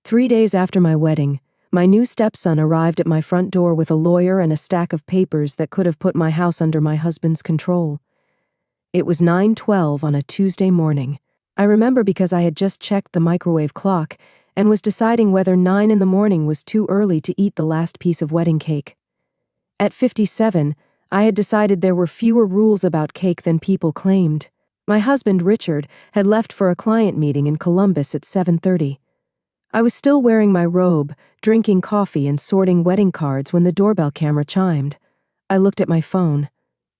3 days after my wedding, my new stepson arrived at my front door with a lawyer and a stack of papers that could have put my house under my husband's control. It was 9:12 on a Tuesday morning. I remember because I had just checked the microwave clock and was deciding whether 9 in the morning was too early to eat the last piece of wedding cake. At 57, I had decided there were fewer rules about cake than people claimed. My husband, Richard, had left for a client meeting in Columbus at 7:30. I was still wearing my robe, drinking coffee and sorting wedding cards when the doorbell camera chimed. I looked at my phone.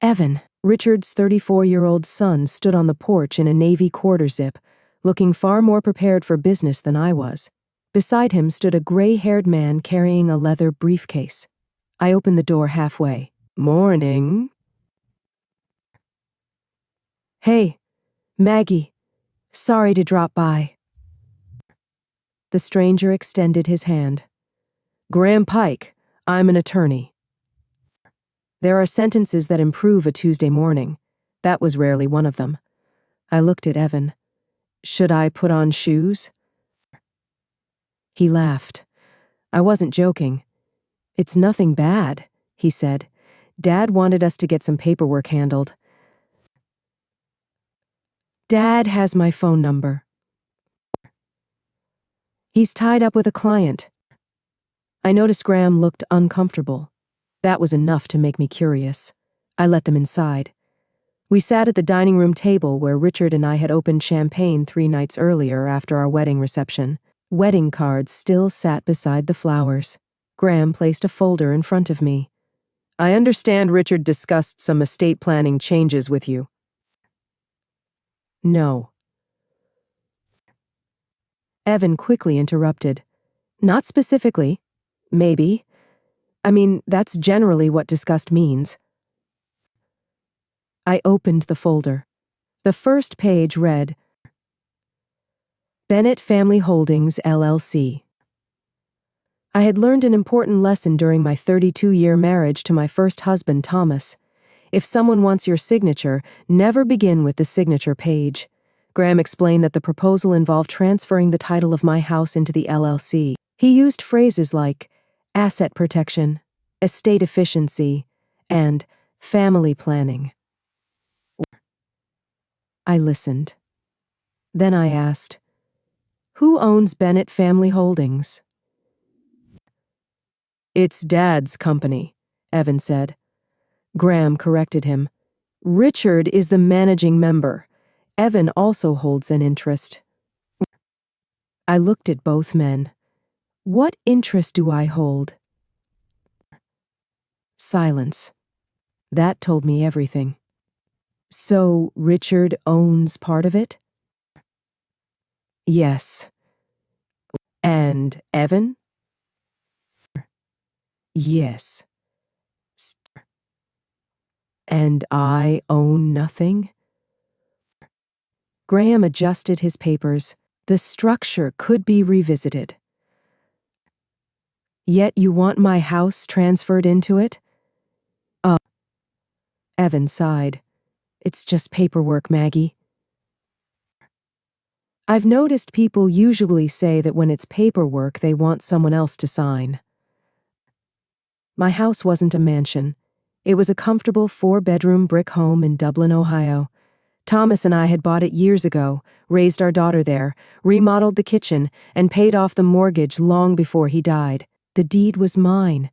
Evan, Richard's 34-year-old son, stood on the porch in a navy quarter zip, looking far more prepared for business than I was. Beside him stood a gray-haired man carrying a leather briefcase. I opened the door halfway. "Morning." "Hey, Maggie. Sorry to drop by." The stranger extended his hand. "Graham Pike, I'm an attorney." There are sentences that improve a Tuesday morning. That was rarely one of them. I looked at Evan. "Should I put on shoes?" He laughed. I wasn't joking. "It's nothing bad," he said. "Dad wanted us to get some paperwork handled. Dad has my phone number. He's tied up with a client." I noticed Graham looked uncomfortable. That was enough to make me curious. I let them inside. We sat at the dining room table where Richard and I had opened champagne 3 nights earlier after our wedding reception. Wedding cards still sat beside the flowers. Graham placed a folder in front of me. "I understand Richard discussed some estate planning changes with you." "No." Evan quickly interrupted. "Not specifically. Maybe. I mean, that's generally what discussed means." I opened the folder. The first page read, Bennett Family Holdings, LLC. I had learned an important lesson during my 32-year marriage to my first husband, Thomas. If someone wants your signature, never begin with the signature page. Graham explained that the proposal involved transferring the title of my house into the LLC. He used phrases like asset protection, estate efficiency, and family planning. I listened. Then I asked, "Who owns Bennett Family Holdings?" "It's Dad's company," Evan said. Graham corrected him. "Richard is the managing member. Evan also holds an interest." I looked at both men. What interest do I hold? Silence. That told me everything. "So Richard owns part of it?" "Yes." "And Evan?" "Yes." "And I own nothing?" Graham adjusted his papers. "The structure could be revisited." "Yet you want my house transferred into it?" Evan sighed. "It's just paperwork, Maggie." I've noticed people usually say that when it's paperwork, they want someone else to sign. My house wasn't a mansion. It was a comfortable 4-bedroom brick home in Dublin, Ohio. Thomas and I had bought it years ago, raised our daughter there, remodeled the kitchen, and paid off the mortgage long before he died. The deed was mine.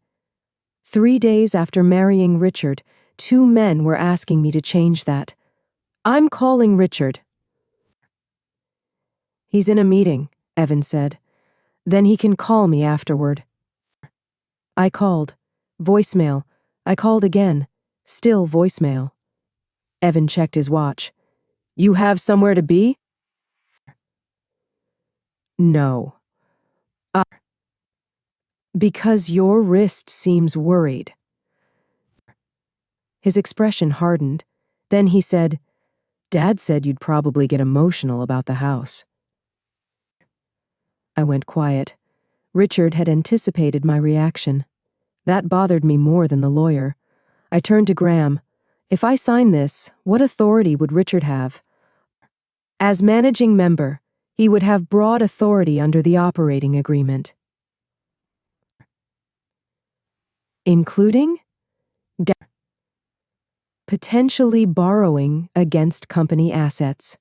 3 days after marrying Richard, 2 men were asking me to change that. "I'm calling Richard." "He's in a meeting," Evan said. "Then he can call me afterward." I called. Voicemail. I called again. Still voicemail. Evan checked his watch. "You have somewhere to be?" "No." "Because your wrist seems worried." His expression hardened. Then he said, "Dad said you'd probably get emotional about the house." I went quiet. Richard had anticipated my reaction. That bothered me more than the lawyer. I turned to Graham. "If I sign this, what authority would Richard have?" "As managing member, He would have broad authority under the operating agreement, including potentially borrowing against company assets.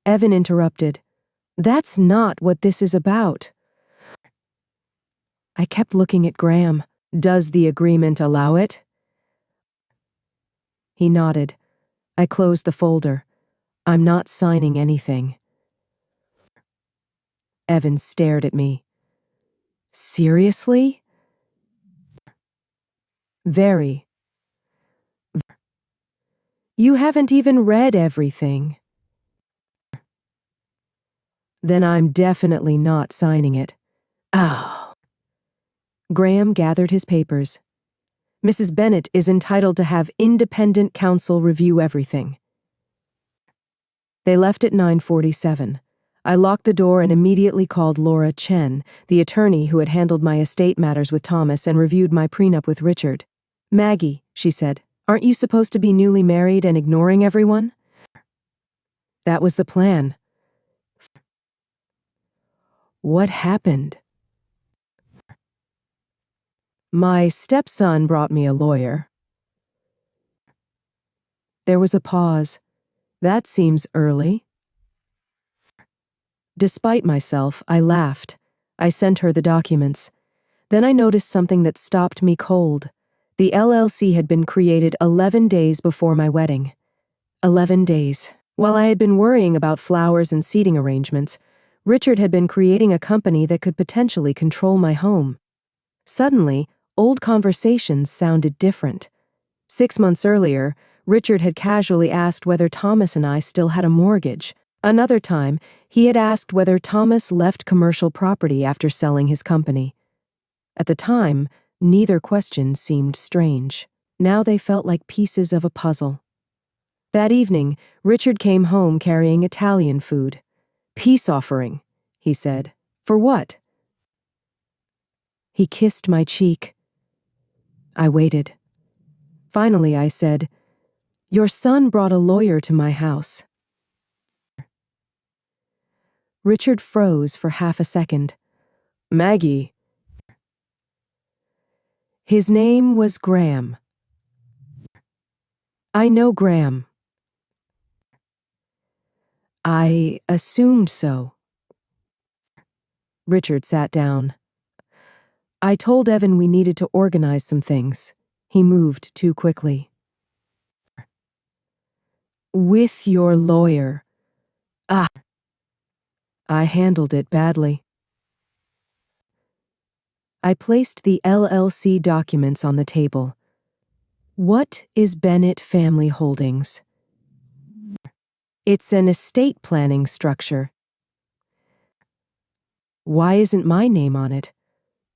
Evan interrupted. That's not what this is about. I kept looking at Graham. Does the agreement allow it? He nodded. I closed the folder. I'm not signing anything. Evan stared at me. Seriously? Very. You haven't even read everything. Then I'm definitely not signing it. Oh. Graham gathered his papers. Mrs. Bennett is entitled to have independent counsel review everything. They left at 9:47. I locked the door and immediately called Laura Chen, the attorney who had handled my estate matters with Thomas and reviewed my prenup with Richard. Maggie, she said, aren't you supposed to be newly married and ignoring everyone? That was the plan. What happened? My stepson brought me a lawyer. There was a pause. That seems early. Despite myself, I laughed. I sent her the documents. Then I noticed something that stopped me cold. The LLC had been created 11 days before my wedding. 11 days. While I had been worrying about flowers and seating arrangements, Richard had been creating a company that could potentially control my home. Suddenly, old conversations sounded different. 6 months earlier, Richard had casually asked whether Thomas and I still had a mortgage. Another time, he had asked whether Thomas left commercial property after selling his company. At the time, neither question seemed strange. Now they felt like pieces of a puzzle. That evening, Richard came home carrying Italian food. Peace offering, he said. For what? He kissed my cheek. I waited. Finally, I said, Your son brought a lawyer to my house. Richard froze for half a second. Maggie. His name was Graham. I know Graham. I assumed so. Richard sat down. I told Evan we needed to organize some things. He moved too quickly. With your lawyer. Ah. I handled it badly. I placed the LLC documents on the table. What is Bennett Family Holdings? It's an estate planning structure. Why isn't my name on it?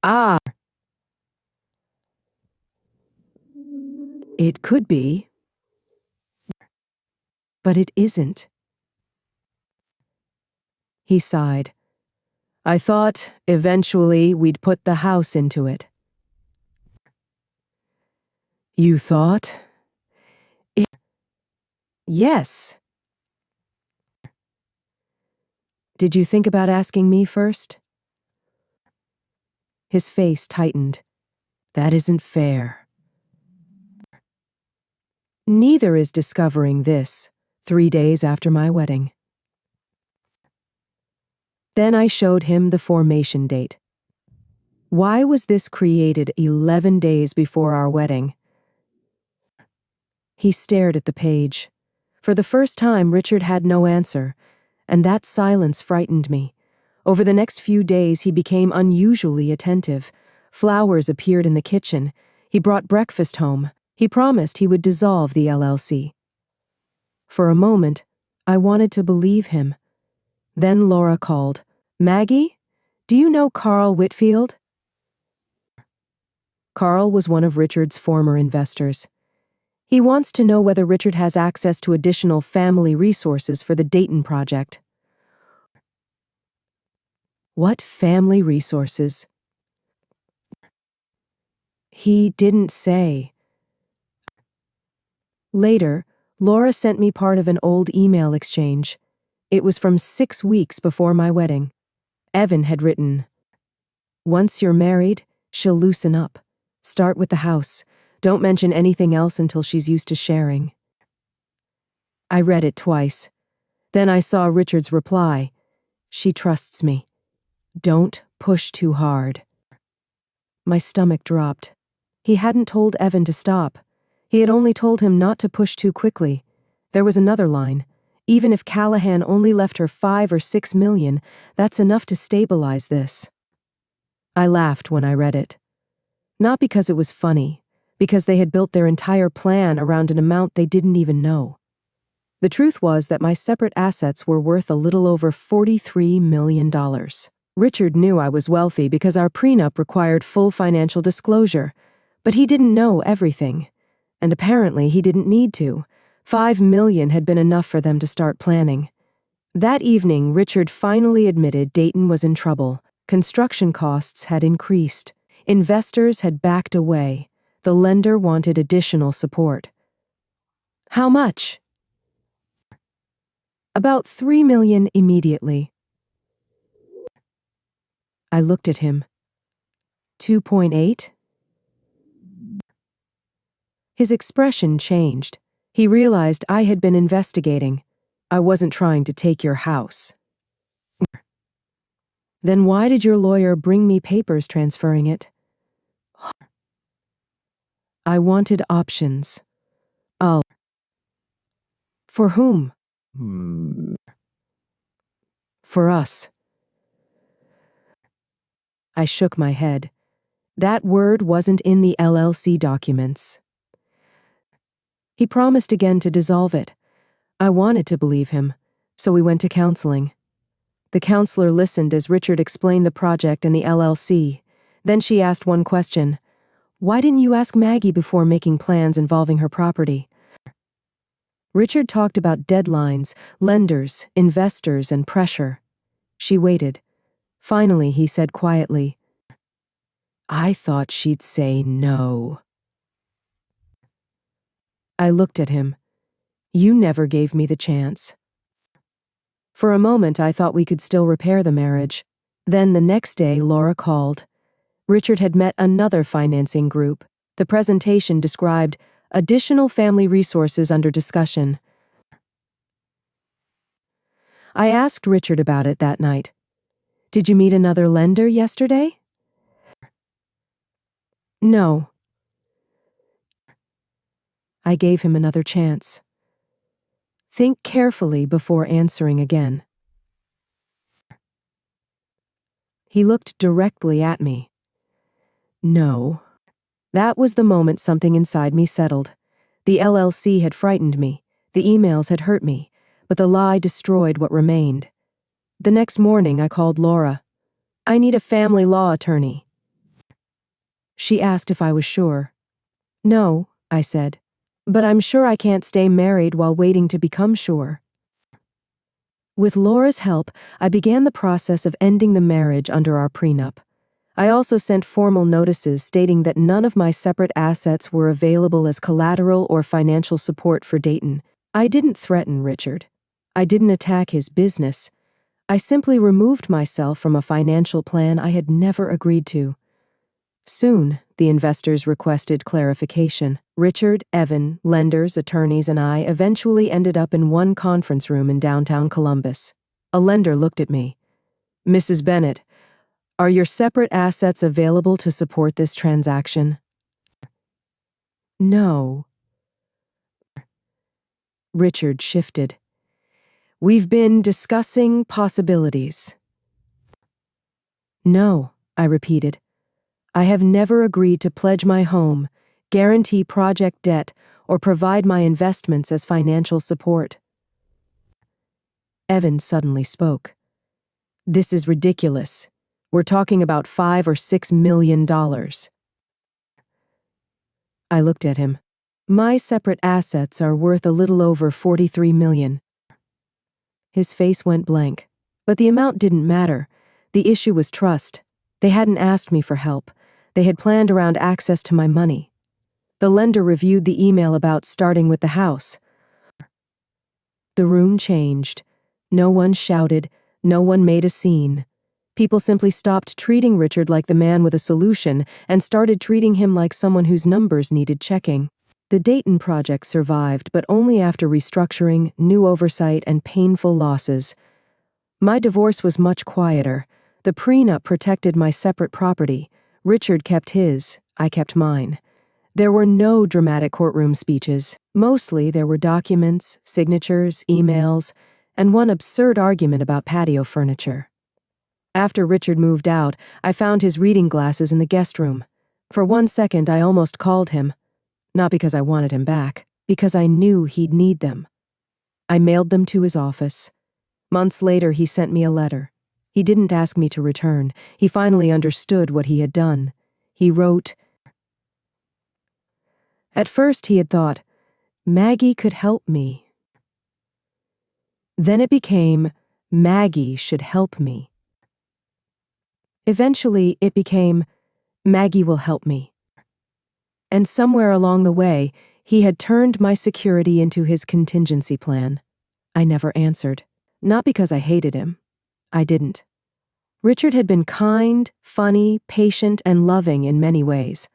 Ah. It could be. But it isn't. He sighed. I thought, eventually, we'd put the house into it. You thought? Yes. Did you think about asking me first? His face tightened. That isn't fair. Neither is discovering this, 3 days after my wedding. Then I showed him the formation date. Why was this created 11 days before our wedding? He stared at the page. For the first time, Richard had no answer, and that silence frightened me. Over the next few days, he became unusually attentive. Flowers appeared in the kitchen. He brought breakfast home. He promised he would dissolve the LLC. For a moment, I wanted to believe him. Then Laura called. Maggie, do you know Carl Whitfield? Carl was one of Richard's former investors. He wants to know whether Richard has access to additional family resources for the Dayton project. What family resources? He didn't say. Later, Laura sent me part of an old email exchange. It was from 6 weeks before my wedding. Evan had written, "Once you're married, she'll loosen up. Start with the house. Don't mention anything else until she's used to sharing." I read it twice. Then I saw Richard's reply. "She trusts me. Don't push too hard." My stomach dropped. He hadn't told Evan to stop. He had only told him not to push too quickly. There was another line. Even if Callahan only left her 5 or 6 million, that's enough to stabilize this. I laughed when I read it. Not because it was funny, because they had built their entire plan around an amount they didn't even know. The truth was that my separate assets were worth a little over $43 million. Richard knew I was wealthy because our prenup required full financial disclosure, but he didn't know everything. And apparently he didn't need to. $5 million had been enough for them to start planning. That evening, Richard finally admitted Dayton was in trouble. Construction costs had increased. Investors had backed away. The lender wanted additional support. "How much?" "About $3 million immediately." I looked at him. 2.8? His expression changed. He realized I had been investigating. "I wasn't trying to take your house." "Then why did your lawyer bring me papers transferring it?" "I wanted options." "Oh. For whom?" "For us." I shook my head. That word wasn't in the LLC documents. He promised again to dissolve it. I wanted to believe him, so we went to counseling. The counselor listened as Richard explained the project and the LLC. Then she asked one question. "Why didn't you ask Maggie before making plans involving her property?" Richard talked about deadlines, lenders, investors, and pressure. She waited. Finally, he said quietly, "I thought she'd say no." I looked at him. "You never gave me the chance." For a moment, I thought we could still repair the marriage. Then the next day, Laura called. Richard had met another financing group. The presentation described additional family resources under discussion. I asked Richard about it that night. "Did you meet another lender yesterday?" "No." I gave him another chance. "Think carefully before answering again." He looked directly at me. "No." That was the moment something inside me settled. The LLC had frightened me. The emails had hurt me. But the lie destroyed what remained. The next morning, I called Laura. "I need a family law attorney." She asked if I was sure. "No," I said. "But I'm sure I can't stay married while waiting to become sure." With Laura's help, I began the process of ending the marriage under our prenup. I also sent formal notices stating that none of my separate assets were available as collateral or financial support for Dayton. I didn't threaten Richard. I didn't attack his business. I simply removed myself from a financial plan I had never agreed to. Soon, the investors requested clarification. Richard, Evan, lenders, attorneys, and I eventually ended up in one conference room in downtown Columbus. A lender looked at me. "Mrs. Bennett, are your separate assets available to support this transaction?" "No." Richard shifted. "We've been discussing possibilities." "No," I repeated. "I have never agreed to pledge my home, guarantee project debt, or provide my investments as financial support." Evan suddenly spoke. "This is ridiculous. We're talking about $5 or $6 million. I looked at him. "My separate assets are worth a little over $43 million. His face went blank. But the amount didn't matter. The issue was trust. They hadn't asked me for help. They had planned around access to my money. The lender reviewed the email about starting with the house. The room changed. No one shouted, no one made a scene. People simply stopped treating Richard like the man with a solution and started treating him like someone whose numbers needed checking. The Dayton project survived, but only after restructuring, new oversight, and painful losses. My divorce was much quieter. The prenup protected my separate property. Richard kept his, I kept mine. There were no dramatic courtroom speeches. Mostly there were documents, signatures, emails, and one absurd argument about patio furniture. After Richard moved out, I found his reading glasses in the guest room. For 1 second, I almost called him. Not because I wanted him back, because I knew he'd need them. I mailed them to his office. Months later, he sent me a letter. He didn't ask me to return. He finally understood what he had done. He wrote, at first he had thought, Maggie could help me. Then it became, Maggie should help me. Eventually, it became, Maggie will help me. And somewhere along the way, he had turned my security into his contingency plan. I never answered. Not because I hated him. I didn't. Richard had been kind, funny, patient, and loving in many ways.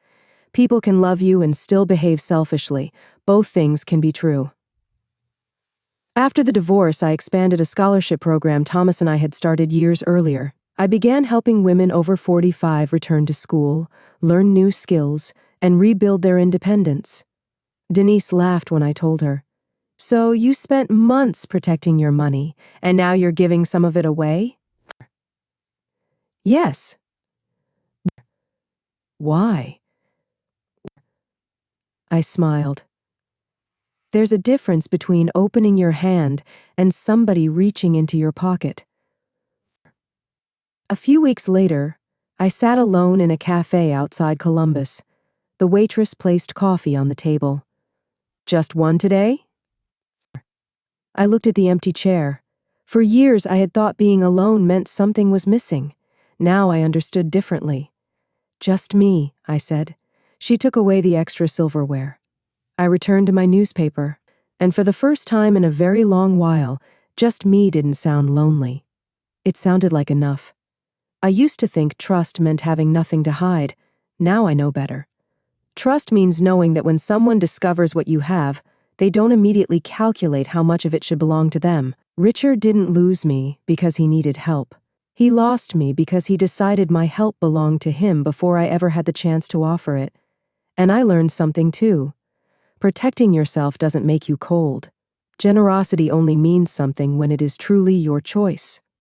People can love you and still behave selfishly. Both things can be true. After the divorce, I expanded a scholarship program Thomas and I had started years earlier. I began helping women over 45 return to school, learn new skills, and rebuild their independence. Denise laughed when I told her, so you spent months protecting your money, and now you're giving some of it away? Yes. Why? I smiled. There's a difference between opening your hand and somebody reaching into your pocket. A few weeks later, I sat alone in a cafe outside Columbus. The waitress placed coffee on the table. Just one today? I looked at the empty chair. For years I had thought being alone meant something was missing. Now I understood differently. Just me, I said. She took away the extra silverware. I returned to my newspaper, and for the first time in a very long while, just me didn't sound lonely. It sounded like enough. I used to think trust meant having nothing to hide. Now I know better. Trust means knowing that when someone discovers what you have, they don't immediately calculate how much of it should belong to them. Richard didn't lose me because he needed help. He lost me because he decided my help belonged to him before I ever had the chance to offer it. And I learned something too. Protecting yourself doesn't make you cold. Generosity only means something when it is truly your choice.